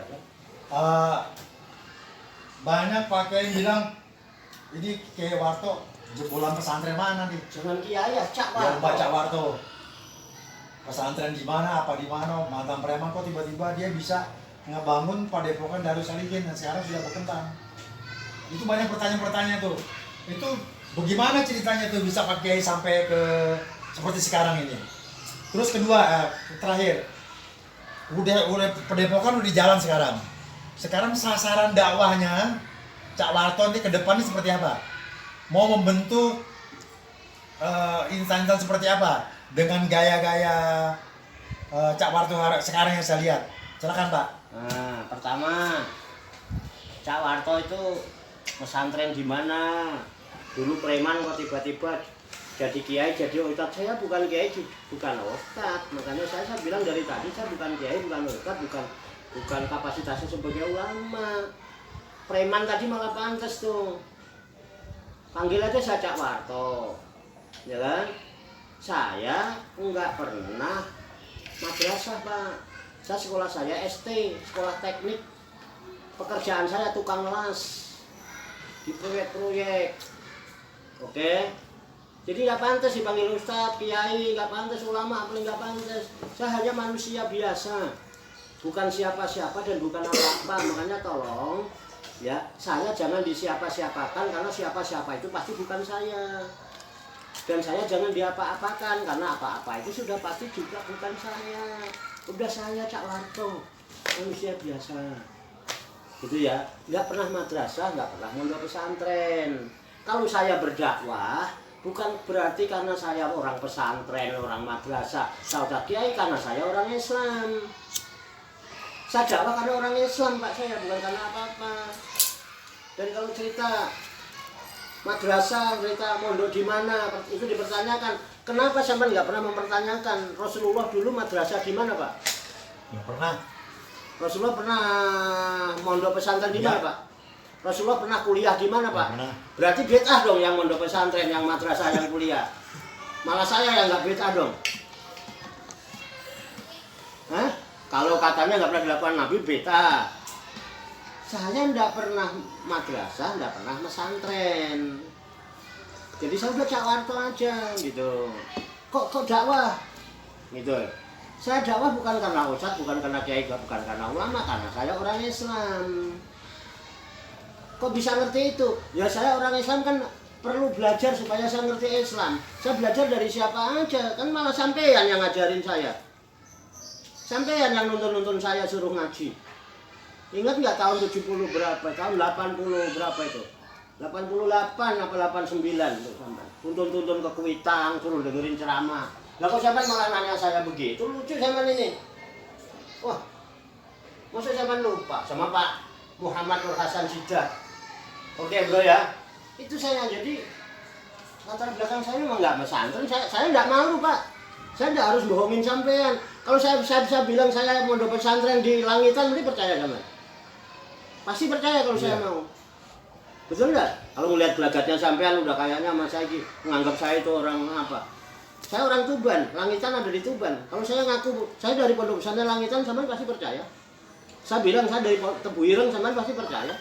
aja. Banyak pakai yang bilang ini kayak Warto jebolan pesantren mana nih? Jangan kiai ya, Cak Yang Warto. baca Warto. Pesantren di mana, apa di mana, mantan preman kok tiba-tiba dia bisa ngebangun Padepokan Darussalihin dan sekarang sudah berkembang. Itu banyak pertanyaan-pertanyaan tuh. Itu bagaimana ceritanya tuh bisa Pak Kiai sampai ke seperti sekarang ini? Terus kedua, terakhir, udah Padepokan udah di jalan sekarang. Sekarang sasaran dakwahnya Cak Warto ini ke depan ini seperti apa? Mau membentuk insan-insan seperti apa? Dengan gaya-gaya Cak Warto sekarang yang saya lihat. Silakan Pak. Nah, pertama Cak Warto itu pesantren di mana? Dulu preman kok tiba-tiba jadi kiai, jadi ustadz. Saya bukan kiai, bukan ustadz. Makanya saya bilang dari tadi saya bukan kiai, bukan ustadz, bukan kapasitasnya sebagai ulama. Preman tadi malah pantas tuh. Panggil aja saya Cak Warto. Ya kan? Saya enggak pernah madrasah, Pak. Saya sekolah saya ST, sekolah teknik. Pekerjaan saya tukang las di proyek-proyek. Oke. Jadi nggak pantas dipanggil ustadz, kiai, nggak pantas ulama, paling nggak pantas. Saya hanya manusia biasa, bukan siapa-siapa dan bukan apa-apa. Makanya tolong, ya saya jangan disiapa-siapakan karena siapa-siapa itu pasti bukan saya. Dan saya jangan diapa-apakan karena apa-apa itu sudah pasti juga bukan saya. Udah saya Cak Warto, manusia biasa. Gitu ya, nggak pernah madrasah, nggak pernah mondok pesantren. Kalau saya berdakwah, bukan berarti karena saya orang pesantren, orang madrasah, saudara kiai, karena saya orang Islam. Saya dakwah karena orang Islam, Pak, saya bukan karena apa-apa. Dan kalau cerita madrasah, cerita mondok di mana, itu dipertanyakan. Kenapa sampean nggak pernah mempertanyakan Rasulullah dulu madrasah di mana, Pak? Nggak pernah. Rasulullah pernah mondok pesantren di Ya. mana, Pak? Rasulullah pernah kuliah di mana, Pak? Pernah. Berarti bid'ah dong yang mondok pesantren, yang madrasah, yang kuliah. Malah saya yang nggak bid'ah dong. Hah? Kalau katanya nggak pernah dilakukan Nabi, bid'ah. Saya nggak pernah madrasah, nggak pernah pesantren. Jadi saya udah Cak Warto aja gitu. Kok dakwah? Gitu. Saya dakwah bukan karena ustadz, bukan karena kiai, bukan karena ulama, karena saya orang Islam. Kok bisa ngerti itu? Ya saya orang Islam kan perlu belajar supaya saya ngerti Islam. Saya belajar dari siapa aja, kan malah sampean yang ngajarin saya. Sampean yang nuntun saya suruh ngaji. Ingat nggak tahun 70 berapa? Tahun 80 berapa itu? 88 apa 89 itu sampai. Tuntun ke Kuitang, suruh dengerin ceramah. Lah kok sampai malah nanya saya begitu? Lucu zaman ini. Wah, masa zaman lupa sama Pak Muhammad Nur Hasan Sidat. Oke bro ya, itu saya jadi latar belakang saya memang nggak pesantren. Saya nggak malu Pak. Saya nggak harus bohongin sampean. Kalau saya bisa bilang saya mondok pesantren di Langitan, nanti percaya sama? Pasti percaya kalau saya mau. Betul nggak? Kalau melihat gelagatnya sampean udah kayaknya Mas Agi menganggap saya itu orang apa? Saya orang Tuban, Langitan ada di Tuban. Kalau saya ngaku saya dari pondok pesantren Langitan, sampean pasti percaya. Saya bilang saya dari Tebu Ireng, sampean pasti percaya.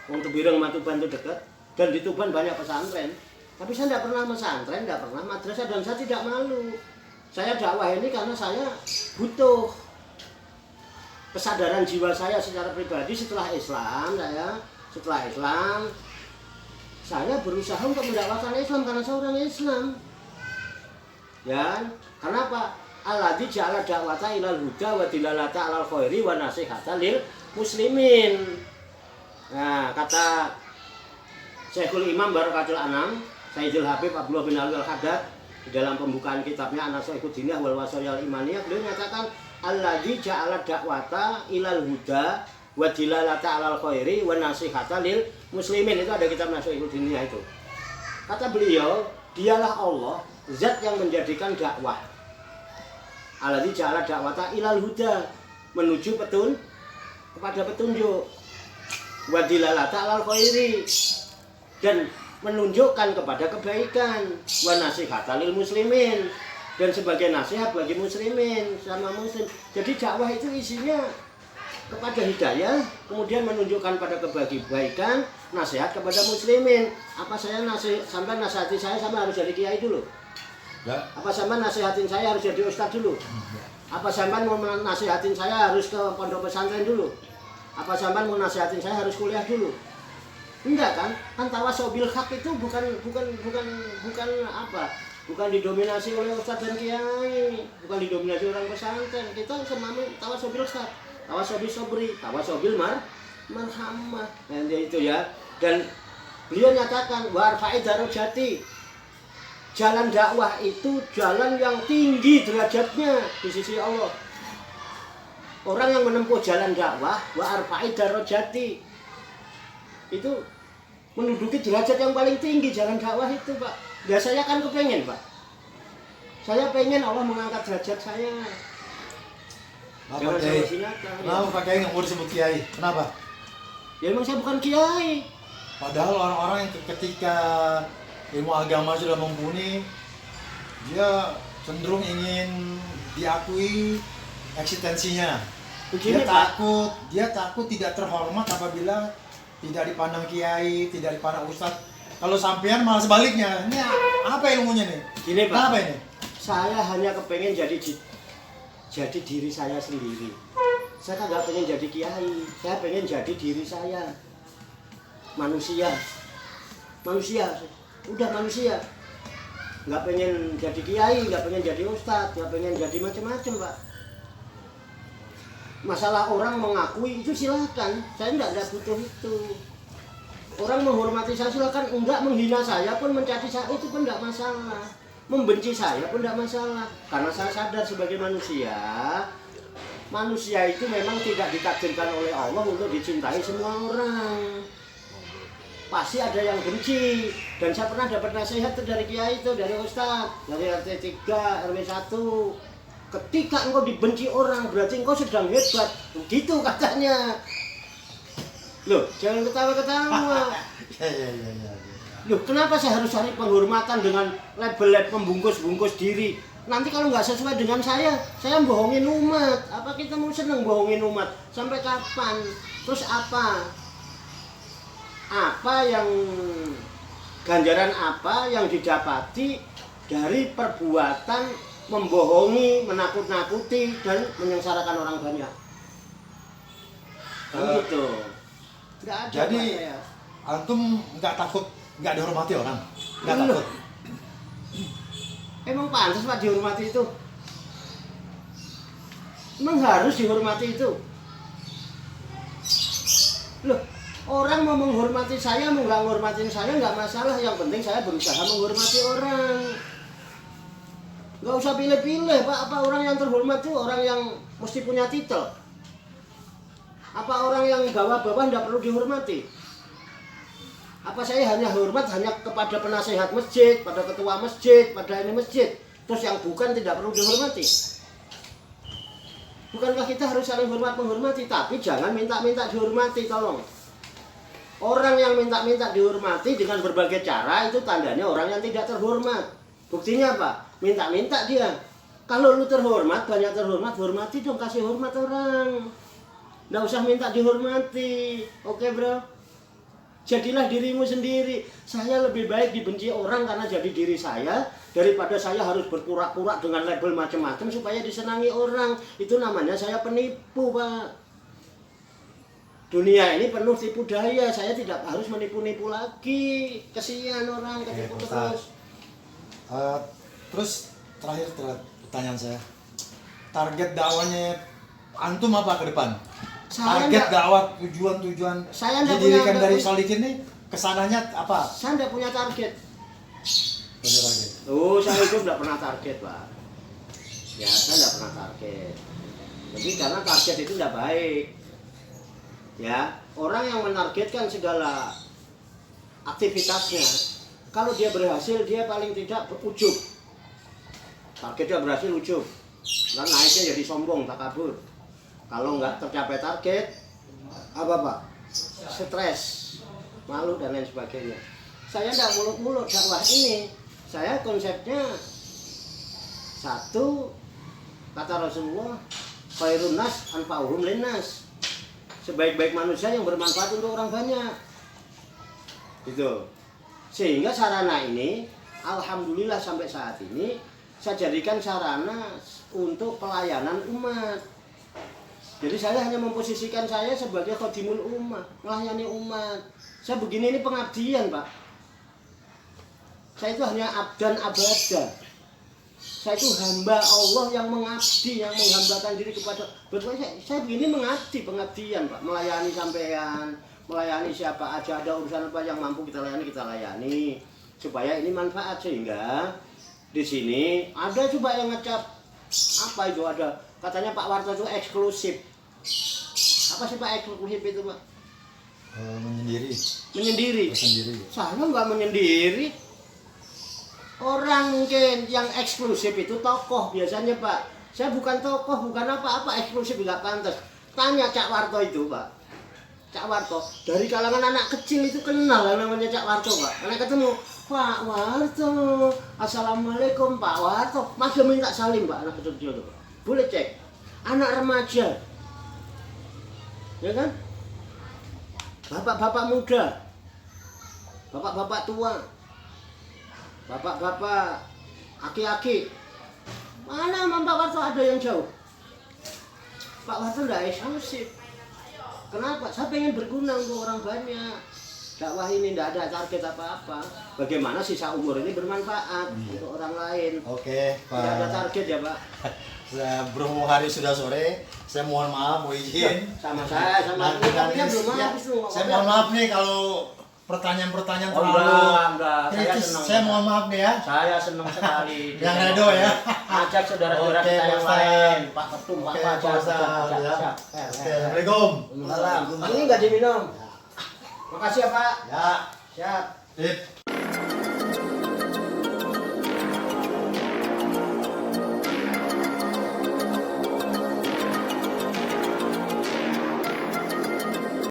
Wong Tebu Ireng sama Tuban itu dekat, dan di Tuban banyak pesantren. Tapi saya tidak pernah pesantren, tidak pernah madrasah, dan saya tidak malu. Saya dakwah ini karena saya butuh kesadaran jiwa saya secara pribadi setelah Islam. Saya berusaha untuk mendakwahkan Islam karena saya orang Islam. Ya, kenapa? Alladzi ja'ala da'wata ilal huda wa dilalata 'alal khairi wa nasihata lil muslimin. Nah, kata Syekhul Imam Barakatul Anam, Sayyidul Habib Abdullah bin Ali Al-Haddad di dalam pembukaan kitabnya An-Nasihatul Diniyah wal Wasayil Imaniyah, beliau menyatakan alladzi ja'ala da'wata ilal huda wa dilalata 'alal khairi wa nasihata lil muslimin. Itu ada kitab Nasihatul Diniyah itu. Kata beliau, dialah Allah, zat yang menjadikan dakwah. Alladzi ja'ala da'wata ilal huda, menuju kepada petunjuk. Wa dilalata 'alal khairi, dan menunjukkan kepada kebaikan. Wa nasihata lil muslimin, dan sebagai nasihat bagi muslimin sama muslim. Jadi dakwah itu isinya kepada hidayah, kemudian menunjukkan pada kebaikan, nasihat kepada muslimin. Apa saya sampai nasihati saya sama harus jadi kiai dulu? Enggak. Apa sampai nasihatin saya harus jadi ustadz dulu? Apa sampai mau nasihatin saya harus ke pondok pesantren dulu? Apa sampai mau nasihatin saya harus kuliah dulu? Enggak kan? Kan tawasobil hak itu bukan apa? Bukan didominasi oleh ustadz dan kiai, bukan didominasi orang pesantren. Kita semamanya tawasobil hak, tawasobil sobri, tawasobil marhamah. Nah, itu ya. Dan beliau nyatakan warfa'i darajati. Jalan dakwah itu jalan yang tinggi derajatnya di sisi Allah. Orang yang menempuh jalan dakwah warfa'i darajati itu menduduki derajat yang paling tinggi jalan dakwah itu, Pak. Ya saya kan kepengen, Pak. Saya pengen Allah mengangkat derajat saya. Kenapa Kiai? Kenapa Pak Kiai nggak mau disebut Kiai? Kenapa? Ya emang saya bukan Kiai. Padahal orang-orang yang ketika ilmu agama sudah mumpuni, dia cenderung ingin diakui eksistensinya. Begini, Dia takut tidak terhormat apabila tidak dipandang kiai, tidak dipandang ustadz. Kalau sampean malah sebaliknya. Ini apa ilmunya nih? Gini, Pak. Kenapa ini? Saya hanya kepengen jadi diri saya sendiri. Saya kan nggak pengen jadi kiai. Saya pengen jadi diri saya. Manusia. Udah manusia. Nggak pengen jadi kiai, nggak pengen jadi ustadz, nggak pengen jadi macam-macam, Pak. Masalah orang mengakui itu silakan. Saya nggak butuh itu. Orang menghormati saya silakan, enggak menghina saya pun, mencaci saya itu pun enggak masalah. Membenci saya pun enggak masalah. Karena saya sadar sebagai manusia itu memang tidak ditakdirkan oleh Allah untuk dicintai semua orang. Pasti ada yang benci. Dan saya pernah dapat nasihat itu dari kiai itu, dari ustadz, dari RT 3, RW 1. Ketika engkau dibenci orang berarti engkau sedang hebat. Begitu katanya. Loh, jangan ketawa-ketawa. Ya. Loh, kenapa saya harus cari penghormatan dengan label-label membungkus-bungkus diri? Nanti kalau nggak sesuai dengan saya bohongin umat. Apa kita mau seneng bohongin umat? Sampai kapan? Terus apa? Ganjaran apa yang didapati dari perbuatan membohongi, menakut-nakuti, dan menyengsarakan orang banyak? Gitu. Jadi antum nggak takut nggak dihormati orang? Nggak takut? Emang pantas Pak dihormati itu? Emang harus dihormati itu? Loh, orang mau menghormati saya, mau nggak menghormatin saya nggak masalah. Yang penting saya berusaha menghormati orang. Nggak usah pilih-pilih, Pak. Apa orang yang terhormat itu orang yang mesti punya titel? Apa orang yang bawah-bawah tidak perlu dihormati? Apa saya hanya hormat hanya kepada penasehat masjid, pada ketua masjid, pada ini masjid, terus yang bukan tidak perlu dihormati? Bukankah kita harus saling hormat menghormati? Tapi jangan minta-minta dihormati, tolong. Orang yang minta-minta dihormati dengan berbagai cara itu tandanya orang yang tidak terhormat. Buktinya apa? Minta-minta dia. Kalau lu terhormat, banyak terhormat, hormati dong, kasih hormat orang. Nggak usah minta dihormati. Oke, bro? Jadilah dirimu sendiri. Saya lebih baik dibenci orang karena jadi diri saya daripada saya harus berpura-pura dengan label macam-macam supaya disenangi orang. Itu namanya saya penipu, Pak. Dunia ini penuh tipu daya. Saya tidak harus menipu-nipu lagi. Kesian orang ketipu terus. Terus terakhir pertanyaan saya. Target dakwanya antum apa ke depan? Target dakwah, tujuan didirikan dari Solikin nih kesananya apa? Saya tidak punya target. Punya target. Oh, saya itu tidak pernah target, Pak. Ya, saya tidak pernah target. Jadi karena target itu tidak baik. Ya, orang yang menargetkan segala aktivitasnya, kalau dia berhasil, dia paling tidak ujub. Targetnya berhasil, ujub. Dan naiknya jadi sombong, takabur. Kalau nggak tercapai target, apa Pak? Stres, malu dan lain sebagainya. Saya tidak muluk-muluk dakwah ini. Saya konsepnya satu, kata Rasulullah, khairun nas anfa'uhum linnas. sebaik-baik manusia yang bermanfaat untuk orang banyak. Gitu. Sehingga sarana ini alhamdulillah sampai saat ini saya jadikan sarana untuk pelayanan umat. Jadi saya hanya memposisikan saya sebagai khadimul umat, melayani umat. Saya begini ini pengabdian, Pak. Saya itu hanya abdan abadah. Saya itu hamba Allah yang mengabdi, yang menghambakan diri kepada. Betul, saya begini mengabdi, pengabdian, Pak. Melayani sampean, melayani siapa aja, ada urusan apa yang mampu kita layani. Supaya ini manfaat, sehingga di sini ada coba yang ngecap apa itu, ada katanya Pak Warto itu eksklusif. Apa sih Pak eksklusif itu, Pak? Menyendiri. Saya nggak menyendiri. Orang mungkin yang eksklusif itu tokoh biasanya, Pak. Saya bukan tokoh, bukan apa-apa, eksklusif nggak pantas. Tanya Cak Warto itu, Pak. Cak Warto dari kalangan anak kecil itu kenal namanya Cak Warto, Pak. Anak ketemu Pak Warto, assalamualaikum Pak Warto. Masih minta salim, Pak, anak kecil itu. Boleh cek. Anak remaja, ya kan? Bapak-bapak muda, bapak-bapak tua, bapak-bapak aki-aki. Mana sama Pak Warto ada yang jauh? Pak Warto enggak eksklusif. Kenapa? Saya pengen berguna untuk orang banyak. Dakwah ini tidak ada target apa-apa. Bagaimana sisa umur ini bermanfaat untuk orang lain. Oke, Pak. Tidak ada target ya, Pak. Berhubung hari sudah sore, saya mohon maaf, mohon izin. Sama saya, sama Nanti belum ya, habis tuh. saya mohon maaf nih kalau pertanyaan-pertanyaan Oh, terlalu enggak. kritis. Saya mohon maaf nih ya. Saya senang sekali. Yang redo ya. Ajak saudara-saudara Oke, kita yang Pak Ustaz. lain, Pak Ketum, Pak Oke, Fajar. Pak Ustaz, ya. Oke, Assalamualaikum. Ini enggak diminum. Makasih ya, Pak. Ya. Siap. Sip.